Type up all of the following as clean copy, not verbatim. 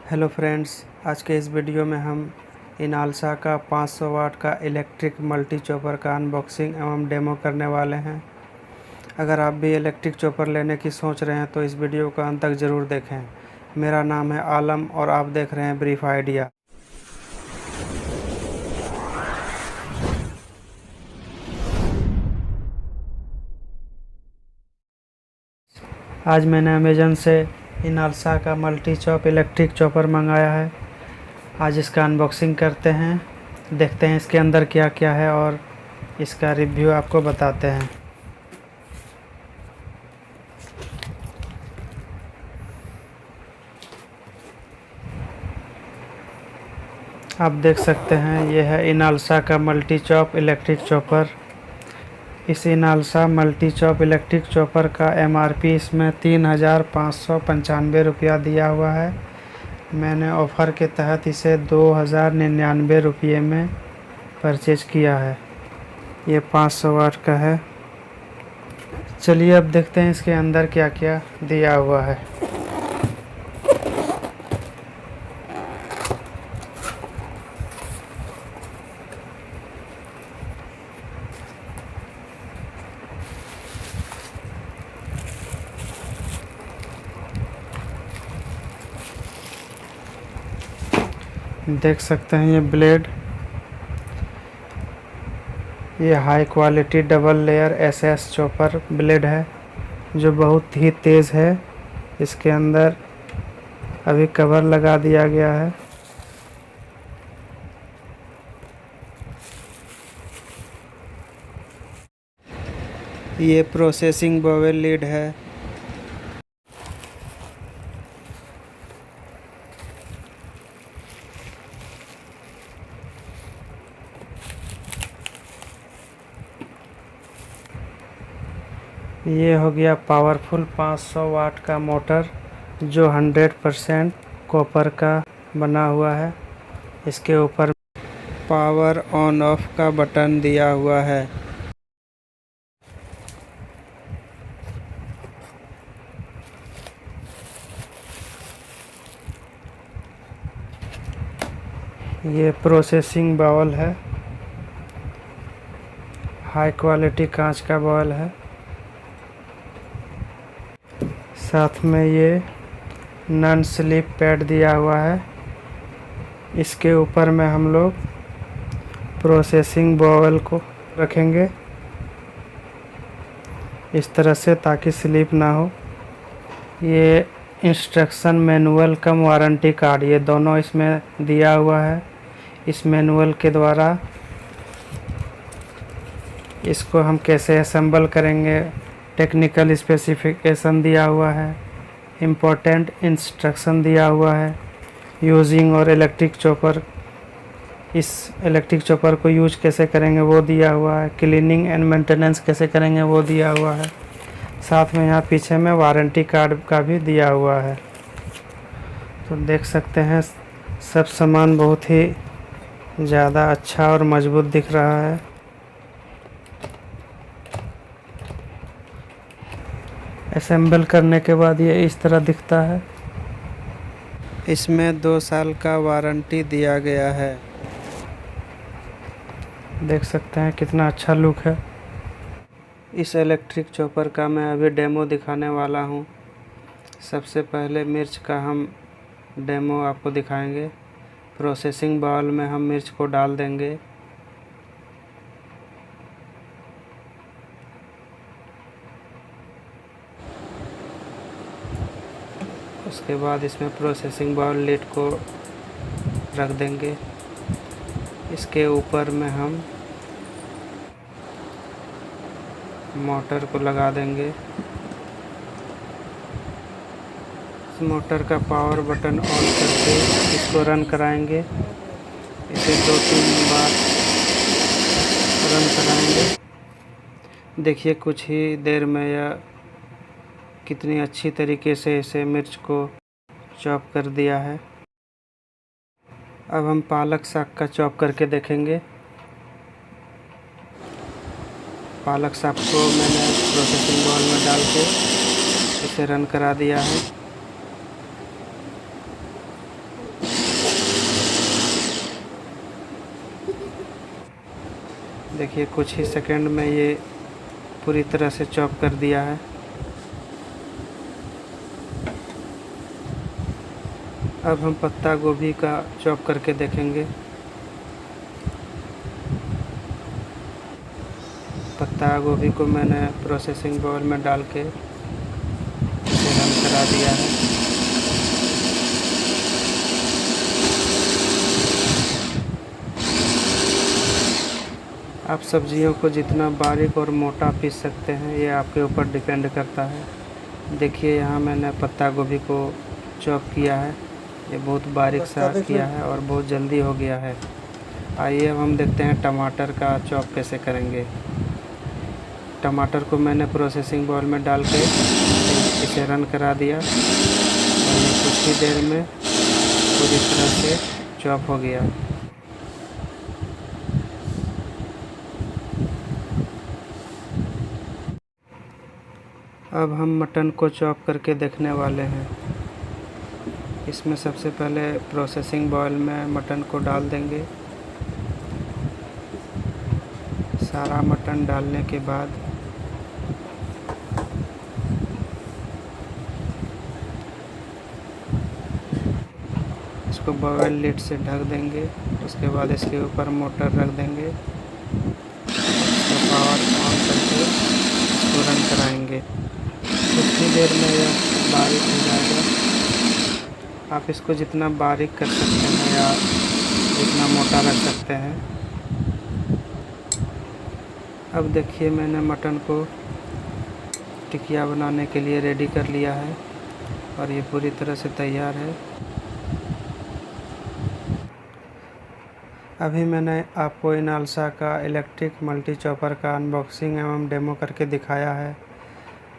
Hello friends, आज के इस वीडियो में हम इनालसा का 500 वाट का इलेक्ट्रिक मल्टी चॉपर का अनबॉक्सिंग एवं डेमो करने वाले हैं। अगर आप भी इलेक्ट्रिक चॉपर लेने की सोच रहे हैं तो इस वीडियो को अंत तक ज़रूर देखें। मेरा नाम है आलम और आप देख रहे हैं ब्रीफ आइडिया। आज मैंने अमेज़न से इनालसा का मल्टी चॉप इलेक्ट्रिक चॉपर मंगाया है। आज इसका अनबॉक्सिंग करते हैं, देखते हैं इसके अंदर क्या क्या है और इसका रिव्यू आपको बताते हैं। आप देख सकते हैं ये है इनालसा का मल्टी चॉप इलेक्ट्रिक चॉपर। इस Inalsa multi chop electric chopper का MRP इसमें 3,595 रुपया दिया हुआ है। मैंने ऑफ़र के तहत इसे 2,099 रुपये में परचेज किया है। ये 500 वाट का है। चलिए अब देखते हैं इसके अंदर क्या क्या दिया हुआ है। देख सकते हैं ये ब्लेड, ये high quality double layer SS chopper blade है जो बहुत ही तेज़ है। इसके अंदर अभी कवर लगा दिया गया है। ये प्रोसेसिंग बावेल लीड है। ये हो गया पावरफुल 500 वाट का मोटर जो 100% कॉपर का बना हुआ है। इसके ऊपर पावर ऑन ऑफ का बटन दिया हुआ है। ये प्रोसेसिंग बाउल है, हाई क्वालिटी कांच का बाउल है। साथ में ये नॉन स्लिप पैड दिया हुआ है। इसके ऊपर में हम लोग प्रोसेसिंग बाउल को रखेंगे इस तरह से ताकि स्लिप ना हो। ये इंस्ट्रक्शन मैनुअल कम वारंटी कार्ड, ये दोनों इसमें दिया हुआ है। इस मैनुअल के द्वारा इसको हम कैसे असेंबल करेंगे, टेक्निकल स्पेसिफिकेशन दिया हुआ है, इम्पोर्टेंट इंस्ट्रक्शन दिया हुआ है, यूजिंग और इलेक्ट्रिक चॉपर, इस इलेक्ट्रिक चॉपर को यूज कैसे करेंगे वो दिया हुआ है, क्लीनिंग एंड मेंटेनेंस कैसे करेंगे वो दिया हुआ है। साथ में यहाँ पीछे में वारंटी कार्ड का भी दिया हुआ है। तो देख सकते हैं सब सामान बहुत ही ज़्यादा अच्छा और मजबूत दिख रहा है। असेंबल करने के बाद ये इस तरह दिखता है। इसमें 2 साल का वारंटी दिया गया है। देख सकते हैं कितना अच्छा लुक है। इस इलेक्ट्रिक चॉपर का मैं अभी डेमो दिखाने वाला हूँ। सबसे पहले मिर्च का हम डेमो आपको दिखाएंगे। प्रोसेसिंग बाउल में हम मिर्च को डाल देंगे। उसके बाद इसमें प्रोसेसिंग बाउल लिड को रख देंगे। इसके ऊपर में हम मोटर को लगा देंगे। इस मोटर का पावर बटन ऑन करके इसको रन कराएंगे। इसे 2-3 बार रन कराएंगे। देखिए कुछ ही देर में यह कितनी अच्छी तरीके से इसे मिर्च को चॉप कर दिया है। अब हम पालक साग का चॉप करके देखेंगे। पालक साग को मैंने प्रोसेसिंग बाउल में डाल के इसे रन करा दिया है। देखिए कुछ ही सेकंड में ये पूरी तरह से चॉप कर दिया है। अब हम पत्ता गोभी का चॉप करके देखेंगे। पत्ता गोभी को मैंने प्रोसेसिंग बाउल में डाल के इसे रन करा दिया है। आप सब्जियों को जितना बारीक और मोटा पीस सकते हैं ये आपके ऊपर डिपेंड करता है। देखिए यहाँ मैंने पत्ता गोभी को चॉप किया है, ये बहुत बारीक सा किया है और बहुत जल्दी हो गया है। आइए अब हम देखते हैं टमाटर का चॉप कैसे करेंगे। टमाटर को मैंने प्रोसेसिंग बाउल में डाल के इसे रन करा दिया और ये कुछ ही देर में पूरी तरह से चॉप हो गया। अब हम मटन को चॉप करके देखने वाले हैं। इसमें सबसे पहले प्रोसेसिंग बाउल में मटन को डाल देंगे। सारा मटन डालने के बाद इसको बॉयल लिड से ढक देंगे। उसके बाद इसके ऊपर मोटर रख देंगे, इसका पावर ऑन करके इसको रन कराएंगे। कुछ ही देर में यह बारीक हो जाएगा। आप इसको जितना बारीक कर सकते हैं या जितना मोटा रख सकते हैं। अब देखिए मैंने मटन को टिकिया बनाने के लिए रेडी कर लिया है और ये पूरी तरह से तैयार है। अभी मैंने आपको इनालसा का इलेक्ट्रिक मल्टी चॉपर का अनबॉक्सिंग एवं डेमो करके दिखाया है।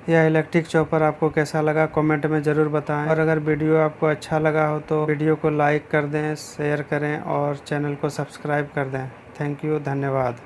यह इलेक्ट्रिक चॉपर आपको कैसा लगा कमेंट में ज़रूर बताएं और अगर वीडियो आपको अच्छा लगा हो तो वीडियो को लाइक कर दें, शेयर करें और चैनल को सब्सक्राइब कर दें। थैंक यू, धन्यवाद।